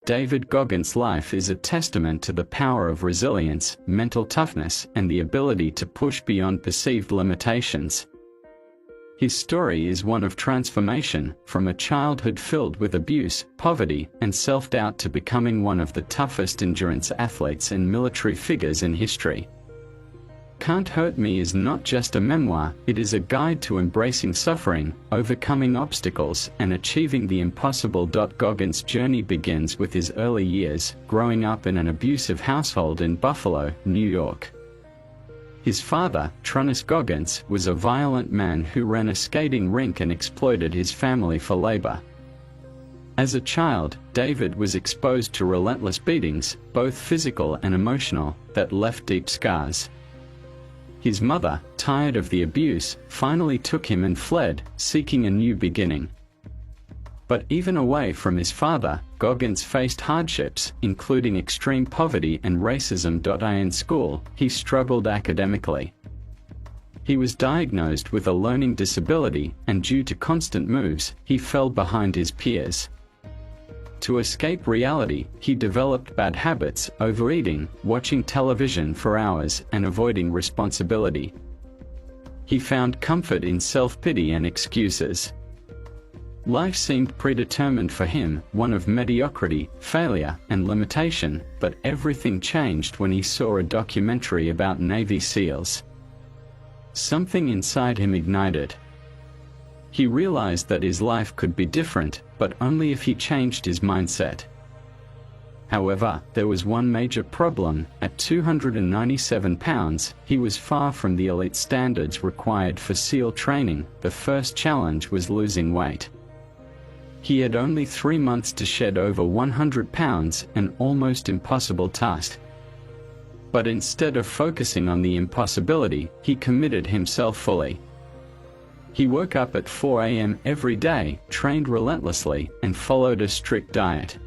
David Goggins' life is a testament to the power of resilience, mental toughness, and the ability to push beyond perceived limitations. His story is one of transformation, from a childhood filled with abuse, poverty, and self-doubt to becoming one of the toughest endurance athletes and military figures in history. Can't Hurt Me is not just a memoir, it is a guide to embracing suffering, overcoming obstacles, and achieving the impossible. Goggins' journey begins with his early years, growing up in an abusive household in Buffalo, New York. His father, Toughness Goggins, was a violent man who ran a skating rink and exploited his family for labor. As a child, David was exposed to relentless beatings, both physical and emotional, that left deep scars. His mother, tired of the abuse, finally took him and fled, seeking a new beginning. But even away from his father, Goggins faced hardships, including extreme poverty and racism. In school, he struggled academically. He was diagnosed with a learning disability, and due to constant moves, he fell behind his peers. To escape reality, he developed bad habits, overeating, watching television for hours, and avoiding responsibility. He found comfort in self-pity and excuses. Life seemed predetermined for him, one of mediocrity, failure, and limitation, but everything changed when he saw a documentary about Navy SEALs. Something inside him ignited. He realized that his life could be different, but only if he changed his mindset. However, there was one major problem. At 297 pounds, he was far from the elite standards required for SEAL training. The first challenge was losing weight. He had only 3 months to shed over 100 pounds, an almost impossible task. But instead of focusing on the impossibility, he committed himself fully. He woke up at 4 a.m. every day, trained relentlessly, and followed a strict diet.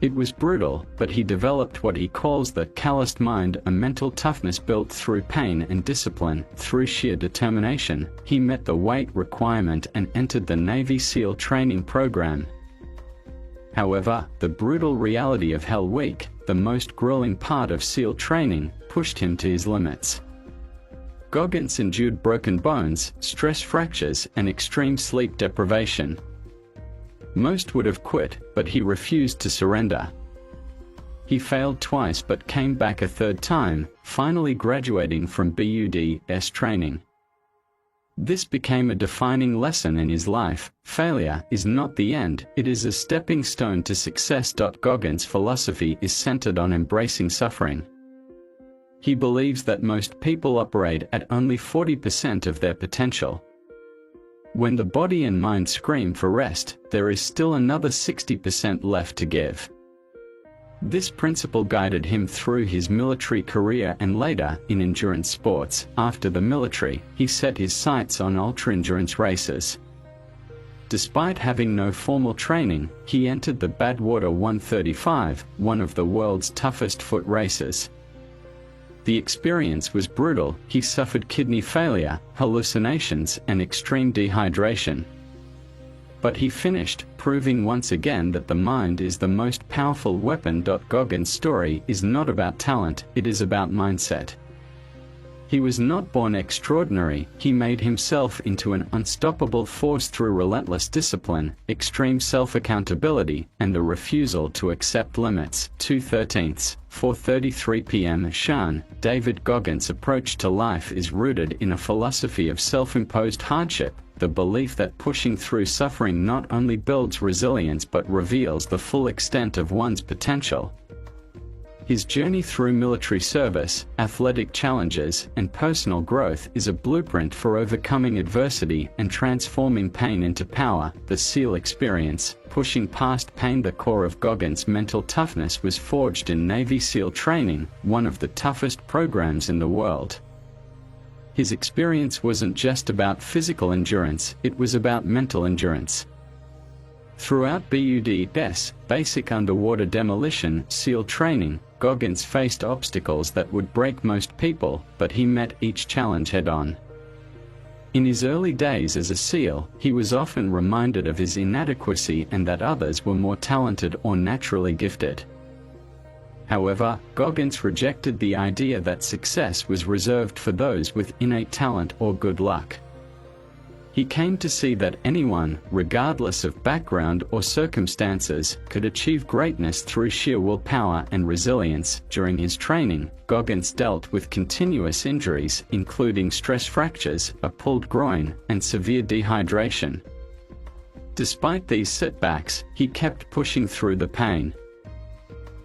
It was brutal, but he developed what he calls the calloused mind, a mental toughness built through pain and discipline. Through sheer determination, he met the weight requirement and entered the Navy SEAL training program. However, the brutal reality of Hell Week, the most grueling part of SEAL training, pushed him to his limits. Goggins endured broken bones, stress fractures, and extreme sleep deprivation. Most would have quit, but he refused to surrender. He failed twice but came back a third time, finally graduating from BUD/S training. This became a defining lesson in his life: failure is not the end, it is a stepping stone to success. Goggins' philosophy is centered on embracing suffering. He believes that most people operate at only 40% of their potential. When the body and mind scream for rest, there is still another 60% left to give. This principle guided him through his military career and later, in endurance sports. After the military, he set his sights on ultra-endurance races. Despite having no formal training, he entered the Badwater 135, one of the world's toughest foot races. The experience was brutal. He suffered kidney failure, hallucinations, and extreme dehydration. But he finished, proving once again that the mind is the most powerful weapon. Goggins' story is not about talent, it is about mindset. He was not born extraordinary, he made himself into an unstoppable force through relentless discipline, extreme self-accountability, and a refusal to accept limits. 2/13, 4:33 p.m. Shan, David Goggins' approach to life is rooted in a philosophy of self-imposed hardship, the belief that pushing through suffering not only builds resilience but reveals the full extent of one's potential. His journey through military service, athletic challenges, and personal growth is a blueprint for overcoming adversity and transforming pain into power. The SEAL experience, pushing past pain. The core of Goggins' mental toughness was forged in Navy SEAL training, one of the toughest programs in the world. His experience wasn't just about physical endurance, it was about mental endurance. Throughout BUD/S, basic underwater demolition SEAL training, Goggins faced obstacles that would break most people, but he met each challenge head-on. In his early days as a SEAL, he was often reminded of his inadequacy and that others were more talented or naturally gifted. However, Goggins rejected the idea that success was reserved for those with innate talent or good luck. He came to see that anyone, regardless of background or circumstances, could achieve greatness through sheer willpower and resilience. During his training, Goggins dealt with continuous injuries, including stress fractures, a pulled groin, and severe dehydration. Despite these setbacks, he kept pushing through the pain.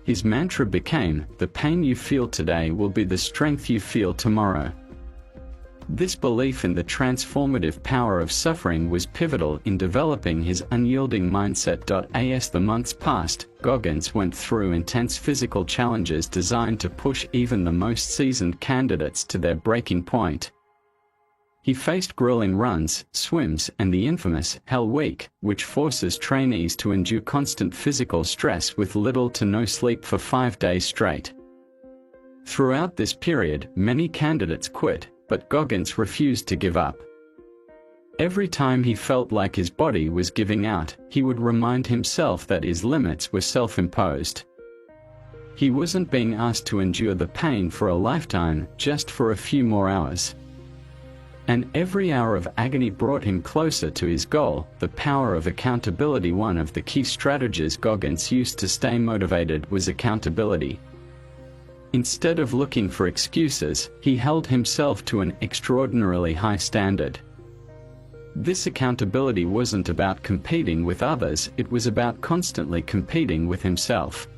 His mantra became, "The pain you feel today will be the strength you feel tomorrow." This belief in the transformative power of suffering was pivotal in developing his unyielding mindset. As the months passed, Goggins went through intense physical challenges designed to push even the most seasoned candidates to their breaking point. He faced grueling runs, swims, and the infamous Hell Week, which forces trainees to endure constant physical stress with little to no sleep for 5 days straight. Throughout this period, many candidates quit, but Goggins refused to give up. Every time he felt like his body was giving out, he would remind himself that his limits were self-imposed. He wasn't being asked to endure the pain for a lifetime, just for a few more hours. And every hour of agony brought him closer to his goal. The power of accountability. One of the key strategies Goggins used to stay motivated was accountability. Instead of looking for excuses, he held himself to an extraordinarily high standard. This accountability wasn't about competing with others, it was about constantly competing with himself.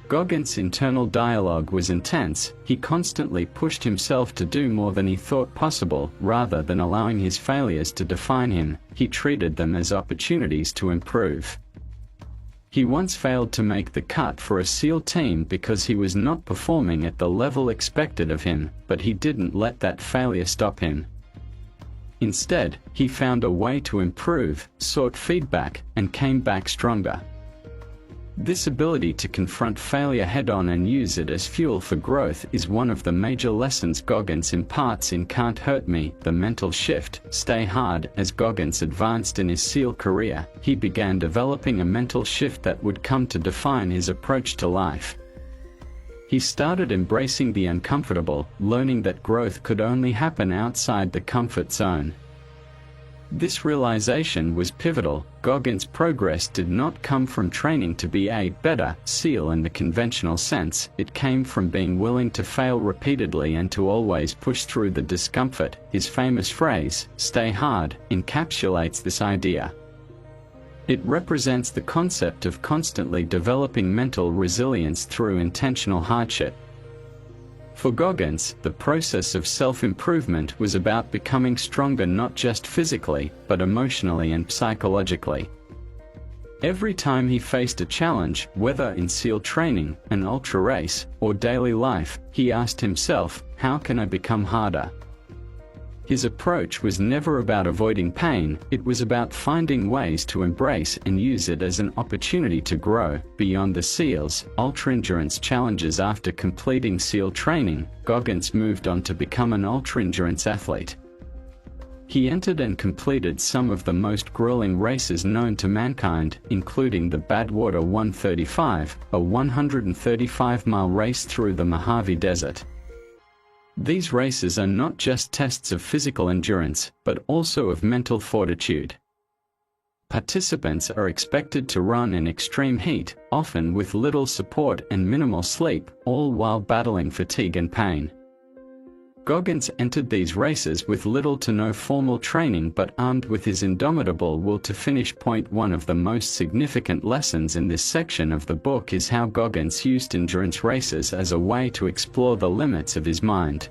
Goggins' internal dialogue was intense. He constantly pushed himself to do more than he thought possible. Rather than allowing his failures to define him, he treated them as opportunities to improve. He once failed to make the cut for a SEAL team because he was not performing at the level expected of him, but he didn't let that failure stop him. Instead, he found a way to improve, sought feedback, and came back stronger. This ability to confront failure head-on and use it as fuel for growth is one of the major lessons Goggins imparts in Can't Hurt Me, The Mental Shift, Stay Hard. As Goggins advanced in his SEAL career, he began developing a mental shift that would come to define his approach to life. He started embracing the uncomfortable, learning that growth could only happen outside the comfort zone. This realization was pivotal. Goggins' progress did not come from training to be a better SEAL in the conventional sense, it came from being willing to fail repeatedly and to always push through the discomfort. His famous phrase, "Stay hard," encapsulates this idea. It represents the concept of constantly developing mental resilience through intentional hardship. For Goggins, the process of self-improvement was about becoming stronger not just physically, but emotionally and psychologically. Every time he faced a challenge, whether in SEAL training, an ultra race, or daily life, he asked himself, "How can I become harder?" His approach was never about avoiding pain, it was about finding ways to embrace and use it as an opportunity to grow. Beyond the SEAL's ultra-endurance challenges, after completing SEAL training, Goggins moved on to become an ultra-endurance athlete. He entered and completed some of the most grueling races known to mankind, including the Badwater 135, a 135-mile race through the Mojave Desert. These races are not just tests of physical endurance, but also of mental fortitude. Participants are expected to run in extreme heat, often with little support and minimal sleep, all while battling fatigue and pain. Goggins entered these races with little to no formal training but armed with his indomitable will to finish. One of the most significant lessons in this section of the book is how Goggins used endurance races as a way to explore the limits of his mind.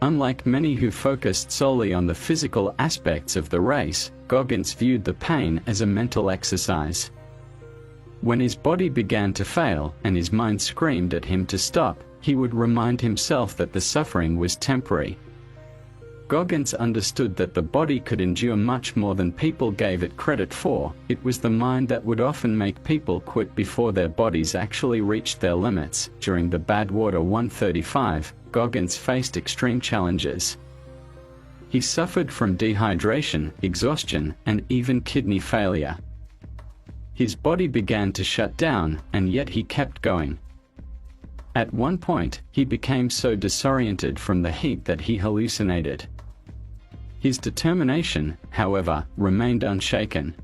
Unlike many who focused solely on the physical aspects of the race, Goggins viewed the pain as a mental exercise. When his body began to fail and his mind screamed at him to stop, he would remind himself that the suffering was temporary. Goggins understood that the body could endure much more than people gave it credit for. It was the mind that would often make people quit before their bodies actually reached their limits. During the Badwater 135, Goggins faced extreme challenges. He suffered from dehydration, exhaustion, and even kidney failure. His body began to shut down, and yet he kept going. At one point, he became so disoriented from the heat that he hallucinated. His determination, however, remained unshaken.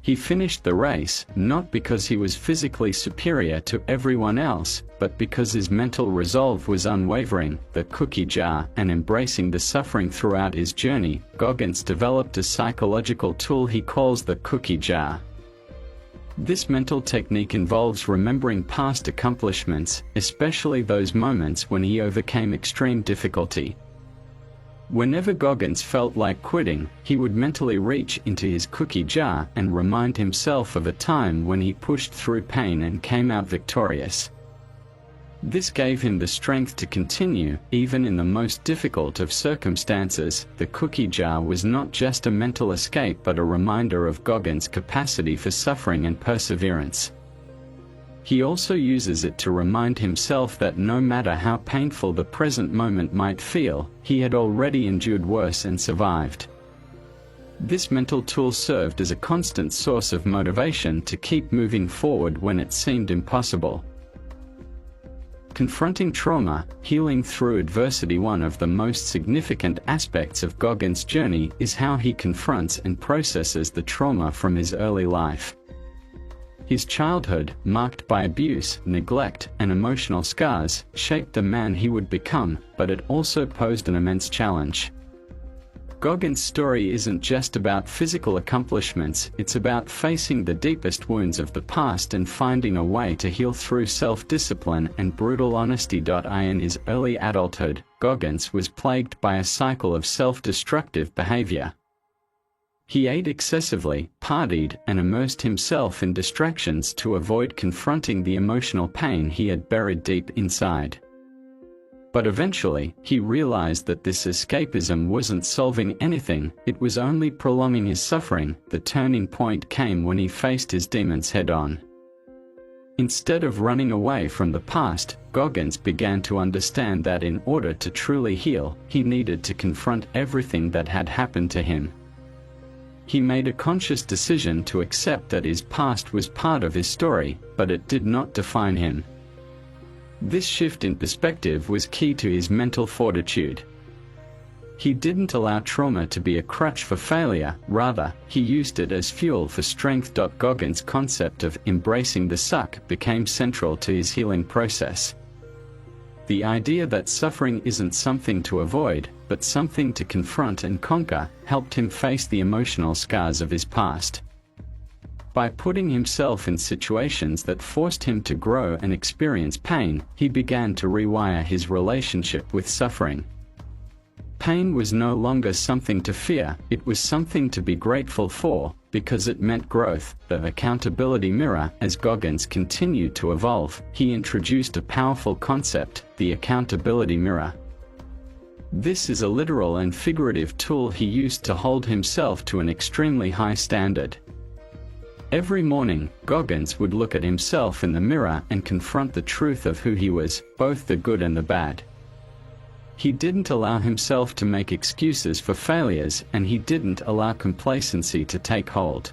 He finished the race, not because he was physically superior to everyone else, but because his mental resolve was unwavering. The cookie jar, and embracing the suffering throughout his journey, Goggins developed a psychological tool he calls the cookie jar. This mental technique involves remembering past accomplishments, especially those moments when he overcame extreme difficulty. Whenever Goggins felt like quitting, he would mentally reach into his cookie jar and remind himself of a time when he pushed through pain and came out victorious. This gave him the strength to continue, even in the most difficult of circumstances. The cookie jar was not just a mental escape but a reminder of Goggins' capacity for suffering and perseverance. He also uses it to remind himself that no matter how painful the present moment might feel, he had already endured worse and survived. This mental tool served as a constant source of motivation to keep moving forward when it seemed impossible. Confronting trauma, healing through adversity. One of the most significant aspects of Goggins' journey is how he confronts and processes the trauma from his early life. His childhood, marked by abuse, neglect, and emotional scars, shaped the man he would become, but it also posed an immense challenge. Goggins' story isn't just about physical accomplishments, it's about facing the deepest wounds of the past and finding a way to heal through self-discipline and brutal honesty. In his early adulthood, Goggins was plagued by a cycle of self-destructive behavior. He ate excessively, partied, and immersed himself in distractions to avoid confronting the emotional pain he had buried deep inside. But eventually, he realized that this escapism wasn't solving anything, it was only prolonging his suffering. The turning point came when he faced his demons head-on. Instead of running away from the past, Goggins began to understand that in order to truly heal, he needed to confront everything that had happened to him. He made a conscious decision to accept that his past was part of his story, but it did not define him. This shift in perspective was key to his mental fortitude. He didn't allow trauma to be a crutch for failure, rather, he used it as fuel for strength. Goggins' concept of embracing the suck became central to his healing process. The idea that suffering isn't something to avoid, but something to confront and conquer, helped him face the emotional scars of his past. By putting himself in situations that forced him to grow and experience pain, he began to rewire his relationship with suffering. Pain was no longer something to fear, it was something to be grateful for, because it meant growth. The accountability mirror. As Goggins continued to evolve, he introduced a powerful concept, the accountability mirror. This is a literal and figurative tool he used to hold himself to an extremely high standard. Every morning, Goggins would look at himself in the mirror and confront the truth of who he was, both the good and the bad. He didn't allow himself to make excuses for failures, and he didn't allow complacency to take hold.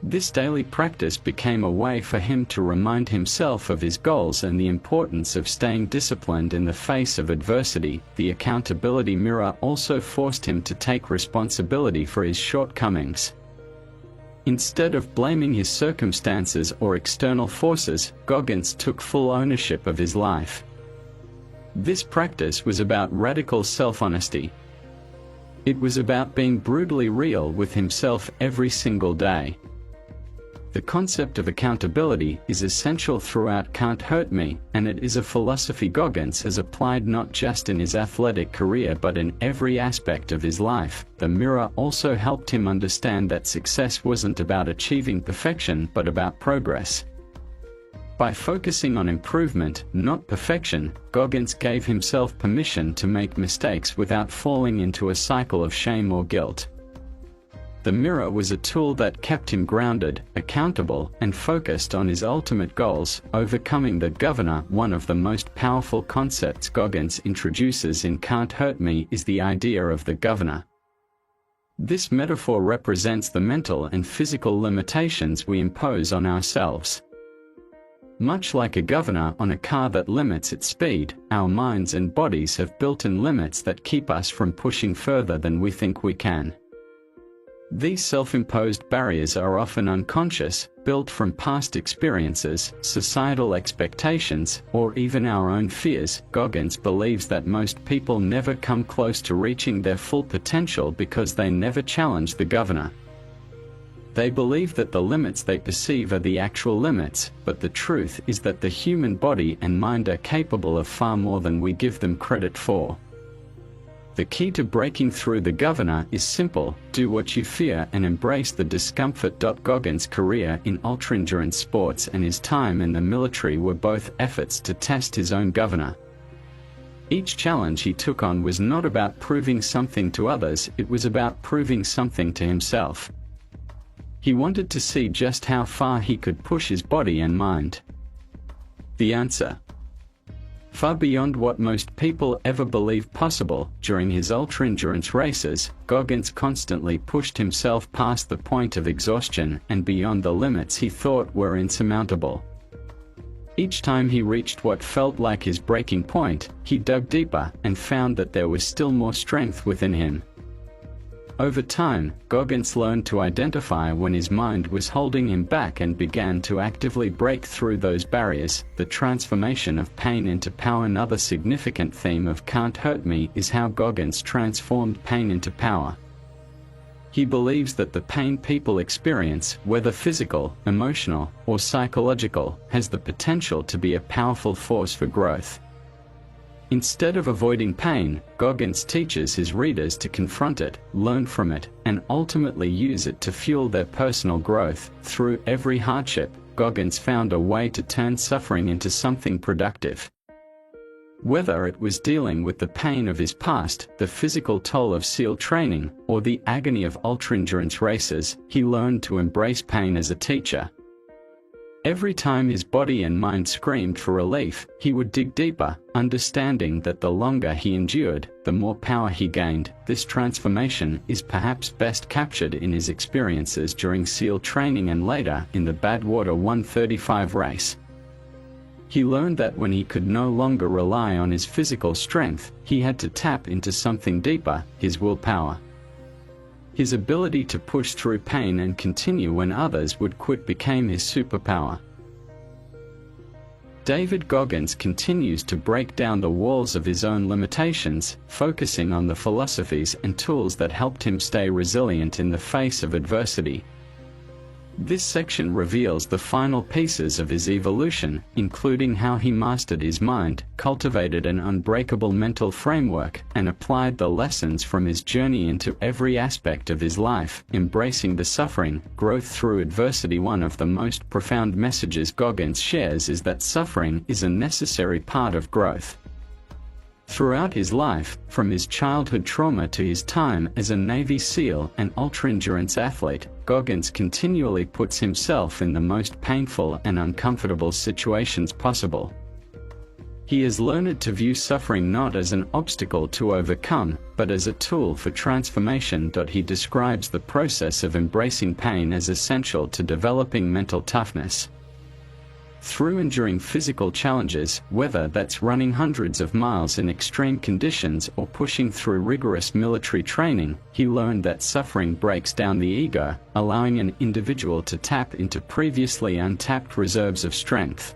This daily practice became a way for him to remind himself of his goals and the importance of staying disciplined in the face of adversity. The accountability mirror also forced him to take responsibility for his shortcomings. Instead of blaming his circumstances or external forces, Goggins took full ownership of his life. This practice was about radical self-honesty. It was about being brutally real with himself every single day. The concept of accountability is essential throughout Can't Hurt Me, and it is a philosophy Goggins has applied not just in his athletic career but in every aspect of his life. The mirror also helped him understand that success wasn't about achieving perfection but about progress. By focusing on improvement, not perfection, Goggins gave himself permission to make mistakes without falling into a cycle of shame or guilt. The mirror was a tool that kept him grounded, accountable, and focused on his ultimate goals, overcoming the governor. One of the most powerful concepts Goggins introduces in Can't Hurt Me is the idea of the governor. This metaphor represents the mental and physical limitations we impose on ourselves. Much like a governor on a car that limits its speed, our minds and bodies have built-in limits that keep us from pushing further than we think we can. These self-imposed barriers are often unconscious, built from past experiences, societal expectations, or even our own fears. Goggins believes that most people never come close to reaching their full potential because they never challenge the governor. They believe that the limits they perceive are the actual limits, but the truth is that the human body and mind are capable of far more than we give them credit for. The key to breaking through the governor is simple: do what you fear and embrace the discomfort. Goggins' career in ultra-endurance sports and his time in the military were both efforts to test his own governor. Each challenge he took on was not about proving something to others, it was about proving something to himself. He wanted to see just how far he could push his body and mind. The answer: far beyond what most people ever believed possible. During his ultra-endurance races, Goggins constantly pushed himself past the point of exhaustion and beyond the limits he thought were insurmountable. Each time he reached what felt like his breaking point, he dug deeper and found that there was still more strength within him. Over time, Goggins learned to identify when his mind was holding him back and began to actively break through those barriers. The transformation of pain into power. Another significant theme of Can't Hurt Me is how Goggins transformed pain into power. He believes that the pain people experience, whether physical, emotional, or psychological, has the potential to be a powerful force for growth. Instead of avoiding pain, Goggins teaches his readers to confront it, learn from it, and ultimately use it to fuel their personal growth. Through every hardship, Goggins found a way to turn suffering into something productive. Whether it was dealing with the pain of his past, the physical toll of SEAL training, or the agony of ultra-endurance races, he learned to embrace pain as a teacher. Every time his body and mind screamed for relief, he would dig deeper, understanding that the longer he endured, the more power he gained. This transformation is perhaps best captured in his experiences during SEAL training and later in the Badwater 135 race. He learned that when he could no longer rely on his physical strength, he had to tap into something deeper: his willpower. His ability to push through pain and continue when others would quit became his superpower. David Goggins continues to break down the walls of his own limitations, focusing on the philosophies and tools that helped him stay resilient in the face of adversity. This section reveals the final pieces of his evolution, including how he mastered his mind, cultivated an unbreakable mental framework, and applied the lessons from his journey into every aspect of his life, embracing the suffering, growth through adversity. One of the most profound messages Goggins shares is that suffering is a necessary part of growth. Throughout his life, from his childhood trauma to his time as a Navy SEAL and ultra-endurance athlete, Goggins continually puts himself in the most painful and uncomfortable situations possible. He has learned to view suffering not as an obstacle to overcome, but as a tool for transformation. He describes the process of embracing pain as essential to developing mental toughness. Through enduring physical challenges, whether that's running hundreds of miles in extreme conditions or pushing through rigorous military training, he learned that suffering breaks down the ego, allowing an individual to tap into previously untapped reserves of strength.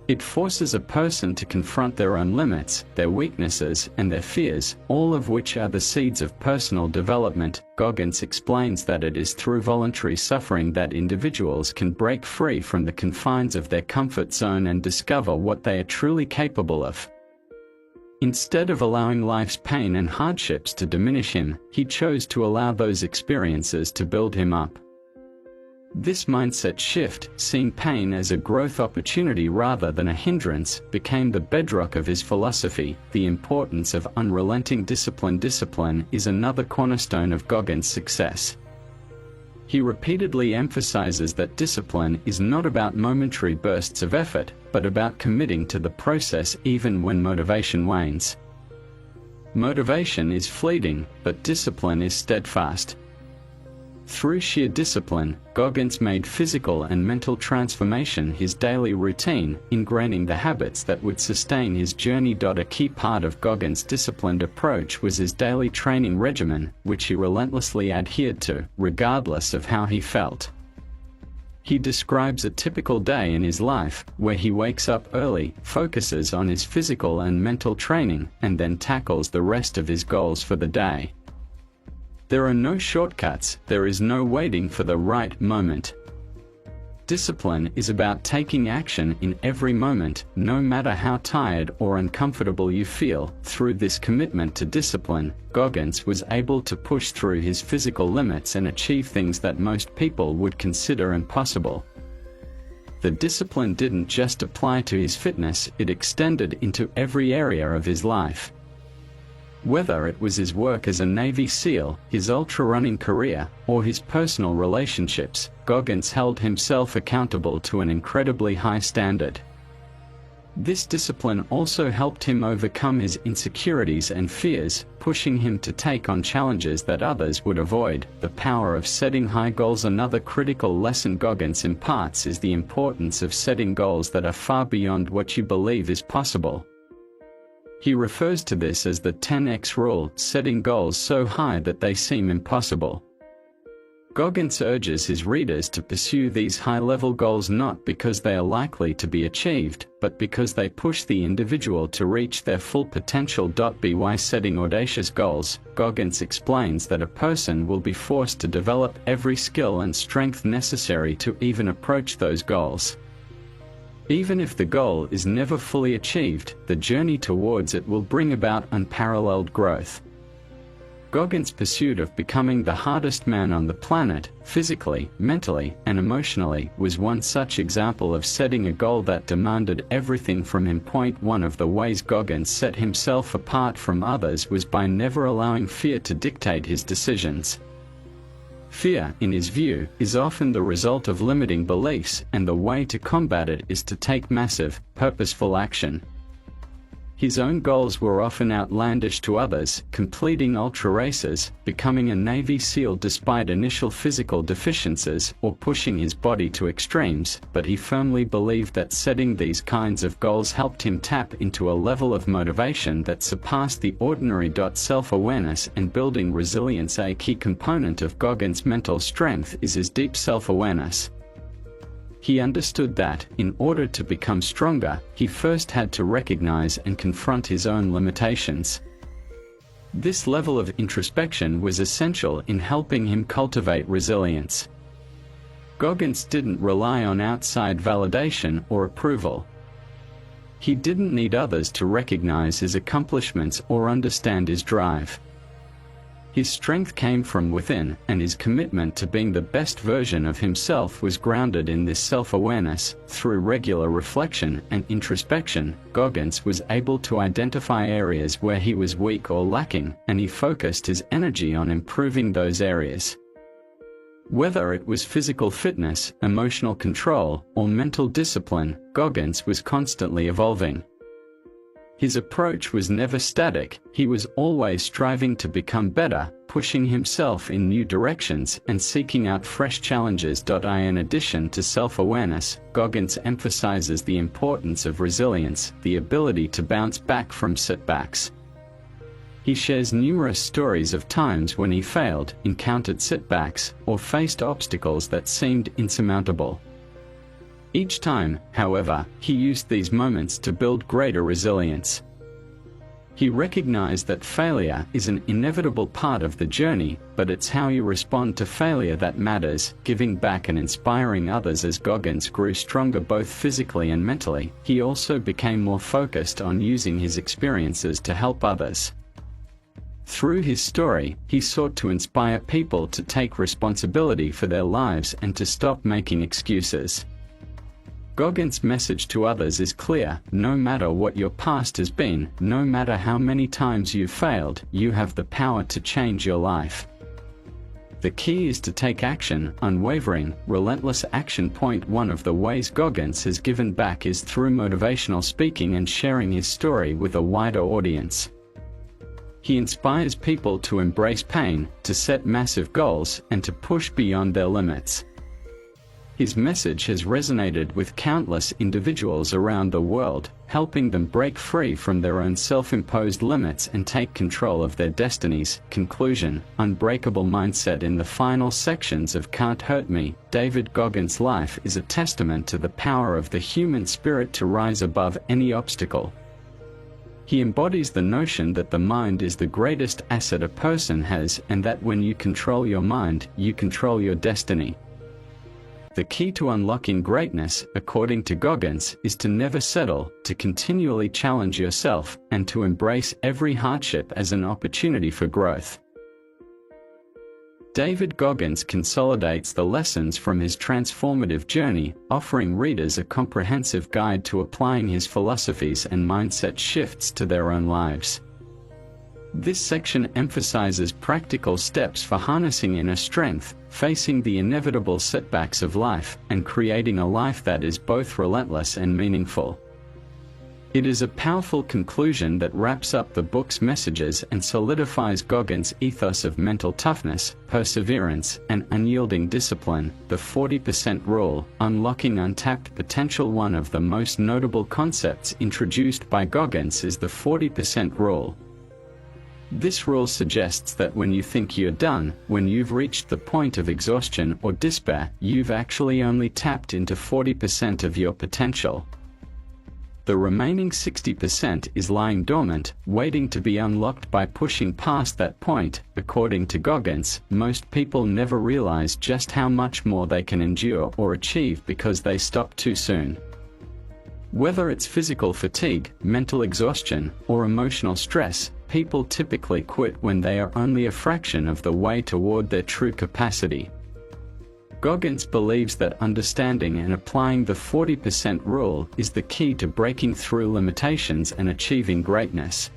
It forces a person to confront their own limits, their weaknesses, and their fears, all of which are the seeds of personal development. Goggins explains that it is through voluntary suffering that individuals can break free from the confines of their comfort zone and discover what they are truly capable of. Instead of allowing life's pain and hardships to diminish him, he chose to allow those experiences to build him up. This mindset shift, seeing pain as a growth opportunity rather than a hindrance, became the bedrock of his philosophy. The importance of unrelenting discipline. Discipline is another cornerstone of Goggins' success. He repeatedly emphasizes that discipline is not about momentary bursts of effort, but about committing to the process even when motivation wanes. Motivation is fleeting, but discipline is steadfast. Through sheer discipline, Goggins made physical and mental transformation his daily routine, ingraining the habits that would sustain his journey. A key part of Goggins' disciplined approach was his daily training regimen, which he relentlessly adhered to, regardless of how he felt. He describes a typical day in his life, where he wakes up early, focuses on his physical and mental training, and then tackles the rest of his goals for the day. There are no shortcuts, there is no waiting for the right moment. Discipline is about taking action in every moment, no matter how tired or uncomfortable you feel. Through this commitment to discipline, Goggins was able to push through his physical limits and achieve things that most people would consider impossible. The discipline didn't just apply to his fitness, it extended into every area of his life. Whether it was his work as a Navy SEAL, his ultra-running career, or his personal relationships, Goggins held himself accountable to an incredibly high standard. This discipline also helped him overcome his insecurities and fears, pushing him to take on challenges that others would avoid. The power of setting high goals. Another critical lesson Goggins imparts is the importance of setting goals that are far beyond what you believe is possible. He refers to this as the 10x rule, setting goals so high that they seem impossible. Goggins urges his readers to pursue these high-level goals not because they are likely to be achieved, but because they push the individual to reach their full potential. By setting audacious goals, Goggins explains that a person will be forced to develop every skill and strength necessary to even approach those goals. Even if the goal is never fully achieved, the journey towards it will bring about unparalleled growth. Goggins' pursuit of becoming the hardest man on the planet, physically, mentally, and emotionally, was one such example of setting a goal that demanded everything from him. One of the ways Goggins set himself apart from others was by never allowing fear to dictate his decisions. Fear, in his view, is often the result of limiting beliefs, and the way to combat it is to take massive, purposeful action. His own goals were often outlandish to others, completing ultra races, becoming a Navy SEAL despite initial physical deficiencies, or pushing his body to extremes, but he firmly believed that setting these kinds of goals helped him tap into a level of motivation that surpassed the ordinary. Self-awareness and building resilience. A key component of Goggins' mental strength is his deep self-awareness. He understood that, in order to become stronger, he first had to recognize and confront his own limitations. This level of introspection was essential in helping him cultivate resilience. Goggins didn't rely on outside validation or approval. He didn't need others to recognize his accomplishments or understand his drive. His strength came from within, and his commitment to being the best version of himself was grounded in this self-awareness. Through regular reflection and introspection, Goggins was able to identify areas where he was weak or lacking, and he focused his energy on improving those areas. Whether it was physical fitness, emotional control, or mental discipline, Goggins was constantly evolving. His approach was never static, he was always striving to become better, pushing himself in new directions and seeking out fresh challenges. In addition to self-awareness, Goggins emphasizes the importance of resilience, the ability to bounce back from setbacks. He shares numerous stories of times when he failed, encountered setbacks, or faced obstacles that seemed insurmountable. Each time, however, he used these moments to build greater resilience. He recognized that failure is an inevitable part of the journey, but it's how you respond to failure that matters. Giving back and inspiring others. As Goggins grew stronger both physically and mentally, he also became more focused on using his experiences to help others. Through his story, he sought to inspire people to take responsibility for their lives and to stop making excuses. Goggins' message to others is clear: no matter what your past has been, no matter how many times you've failed, you have the power to change your life. The key is to take action, unwavering, relentless action. Point one of the ways Goggins has given back is through motivational speaking and sharing his story with a wider audience. He inspires people to embrace pain, to set massive goals, and to push beyond their limits. His message has resonated with countless individuals around the world, helping them break free from their own self-imposed limits and take control of their destinies. Conclusion: Unbreakable mindset. In the final sections of Can't Hurt Me, David Goggins' life is a testament to the power of the human spirit to rise above any obstacle. He embodies the notion that the mind is the greatest asset a person has, and that when you control your mind, you control your destiny. The key to unlocking greatness, according to Goggins, is to never settle, to continually challenge yourself, and to embrace every hardship as an opportunity for growth. David Goggins consolidates the lessons from his transformative journey, offering readers a comprehensive guide to applying his philosophies and mindset shifts to their own lives. This section emphasizes practical steps for harnessing inner strength, facing the inevitable setbacks of life, and creating a life that is both relentless and meaningful. It is a powerful conclusion that wraps up the book's messages and solidifies Goggins' ethos of mental toughness, perseverance, and unyielding discipline. The 40% rule, unlocking untapped potential. One of the most notable concepts introduced by Goggins is the 40% rule. This rule suggests that when you think you're done, when you've reached the point of exhaustion or despair, you've actually only tapped into 40% of your potential. The remaining 60% is lying dormant, waiting to be unlocked by pushing past that point. According to Goggins, most people never realize just how much more they can endure or achieve because they stop too soon. Whether it's physical fatigue, mental exhaustion, or emotional stress, people typically quit when they are only a fraction of the way toward their true capacity. Goggins believes that understanding and applying the 40% rule is the key to breaking through limitations and achieving greatness.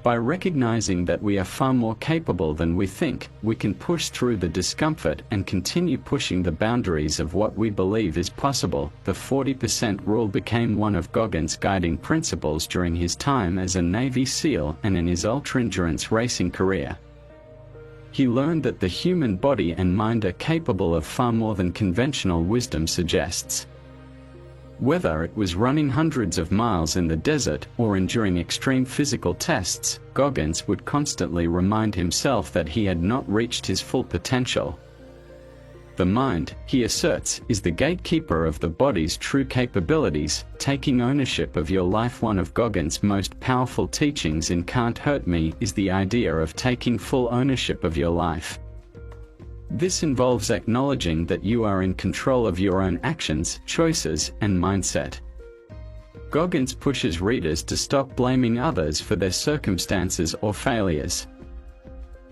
By recognizing that we are far more capable than we think, we can push through the discomfort and continue pushing the boundaries of what we believe is possible. The 40% rule became one of Goggins' guiding principles during his time as a Navy SEAL and in his ultra-endurance racing career. He learned that the human body and mind are capable of far more than conventional wisdom suggests. Whether it was running hundreds of miles in the desert or enduring extreme physical tests, Goggins would constantly remind himself that he had not reached his full potential. The mind, he asserts, is the gatekeeper of the body's true capabilities, taking ownership of your life. One of Goggins' most powerful teachings in Can't Hurt Me is the idea of taking full ownership of your life. This involves acknowledging that you are in control of your own actions, choices, and mindset. Goggins pushes readers to stop blaming others for their circumstances or failures.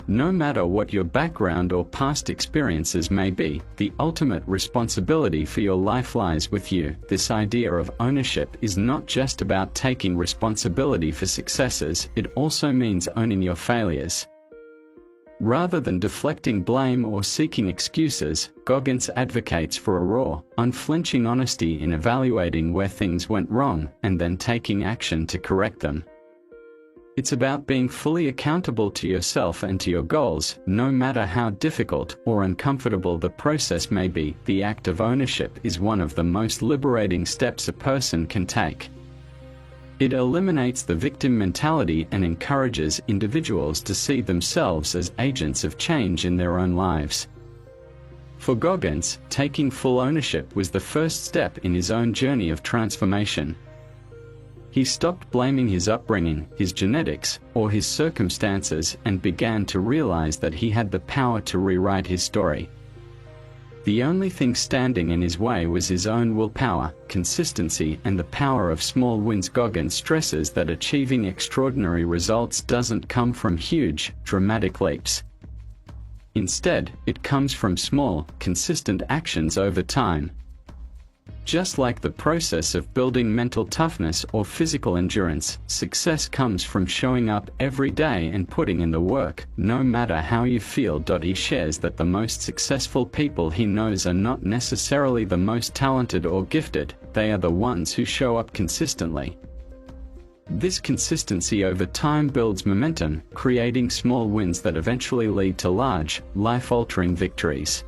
No matter what your background or past experiences may be, the ultimate responsibility for your life lies with you. This idea of ownership is not just about taking responsibility for successes, it also means owning your failures. Rather than deflecting blame or seeking excuses, Goggins advocates for a raw, unflinching honesty in evaluating where things went wrong and then taking action to correct them. It's about being fully accountable to yourself and to your goals, no matter how difficult or uncomfortable the process may be. The act of ownership is one of the most liberating steps a person can take. It eliminates the victim mentality and encourages individuals to see themselves as agents of change in their own lives. For Goggins, taking full ownership was the first step in his own journey of transformation. He stopped blaming his upbringing, his genetics, or his circumstances and began to realize that he had the power to rewrite his story. The only thing standing in his way was his own willpower, consistency, and the power of small wins. Goggins stresses that achieving extraordinary results doesn't come from huge, dramatic leaps. Instead, it comes from small, consistent actions over time. Just like the process of building mental toughness or physical endurance, success comes from showing up every day and putting in the work, no matter how you feel. He shares that the most successful people he knows are not necessarily the most talented or gifted, they are the ones who show up consistently. This consistency over time builds momentum, creating small wins that eventually lead to large, life-altering victories.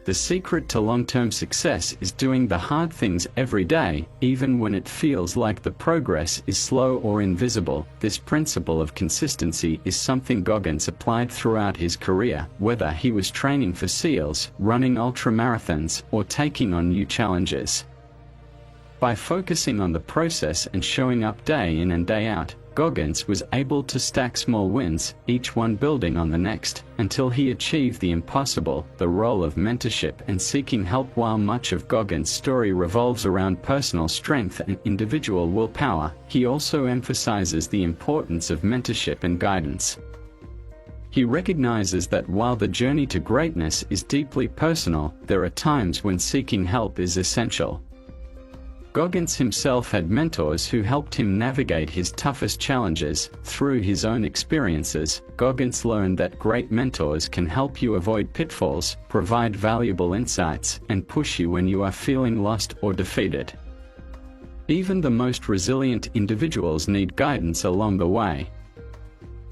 The secret to long-term success is doing the hard things every day, even when it feels like the progress is slow or invisible. This principle of consistency is something Goggins applied throughout his career, whether he was training for SEALs, running ultramarathons, or taking on new challenges. By focusing on the process and showing up day in and day out, Goggins was able to stack small wins, each one building on the next, until he achieved the impossible, the role of mentorship and seeking help. While much of Goggins' story revolves around personal strength and individual willpower, he also emphasizes the importance of mentorship and guidance. He recognizes that while the journey to greatness is deeply personal, there are times when seeking help is essential. Goggins himself had mentors who helped him navigate his toughest challenges. Through his own experiences, Goggins learned that great mentors can help you avoid pitfalls, provide valuable insights, and push you when you are feeling lost or defeated. Even the most resilient individuals need guidance along the way.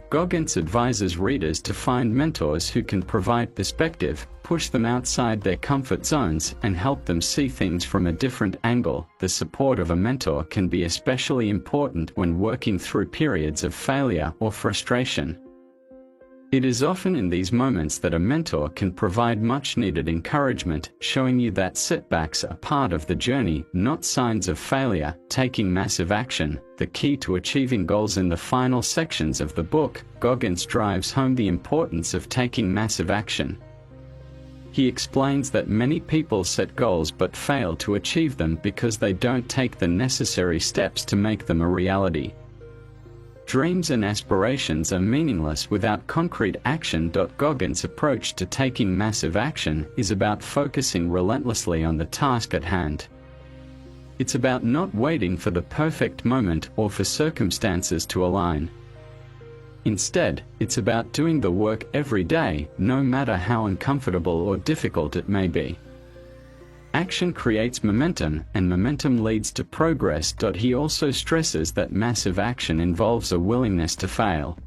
Goggins advises readers to find mentors who can provide perspective, push them outside their comfort zones, and help them see things from a different angle. The support of a mentor can be especially important when working through periods of failure or frustration. It is often in these moments that a mentor can provide much-needed encouragement, showing you that setbacks are part of the journey, not signs of failure. Taking massive action, the key to achieving goals. In the final sections of the book, Goggins drives home the importance of taking massive action. He explains that many people set goals but fail to achieve them because they don't take the necessary steps to make them a reality. Dreams and aspirations are meaningless without concrete action. Goggins' approach to taking massive action is about focusing relentlessly on the task at hand. It's about not waiting for the perfect moment or for circumstances to align. Instead, it's about doing the work every day, no matter how uncomfortable or difficult it may be. Action creates momentum, and momentum leads to progress. He also stresses that massive action involves a willingness to fail.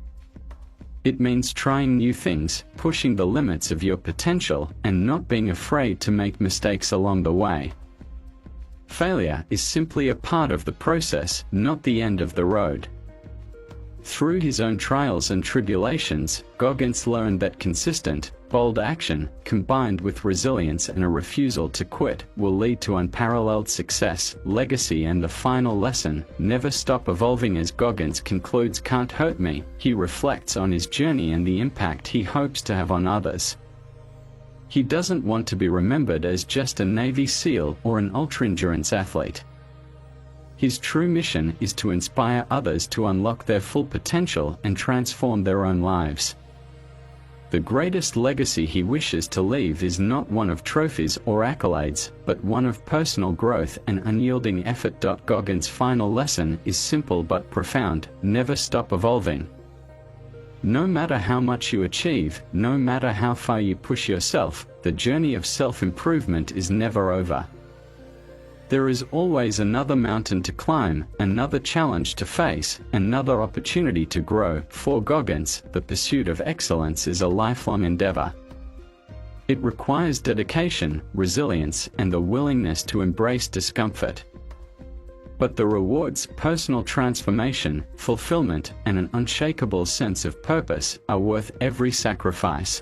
It means trying new things, pushing the limits of your potential, and not being afraid to make mistakes along the way. Failure is simply a part of the process, not the end of the road. Through his own trials and tribulations, Goggins learned that consistent, bold action, combined with resilience and a refusal to quit, will lead to unparalleled success, legacy, and the final lesson: never stop evolving. As Goggins concludes Can't Hurt Me, he reflects on his journey and the impact he hopes to have on others. He doesn't want to be remembered as just a Navy SEAL or an ultra-endurance athlete. His true mission is to inspire others to unlock their full potential and transform their own lives. The greatest legacy he wishes to leave is not one of trophies or accolades, but one of personal growth and unyielding effort. Goggins' final lesson is simple but profound: never stop evolving. No matter how much you achieve, no matter how far you push yourself, the journey of self-improvement is never over. There is always another mountain to climb, another challenge to face, another opportunity to grow. For Goggins, the pursuit of excellence is a lifelong endeavor. It requires dedication, resilience, and the willingness to embrace discomfort. But the rewards, personal transformation, fulfillment, and an unshakable sense of purpose, are worth every sacrifice.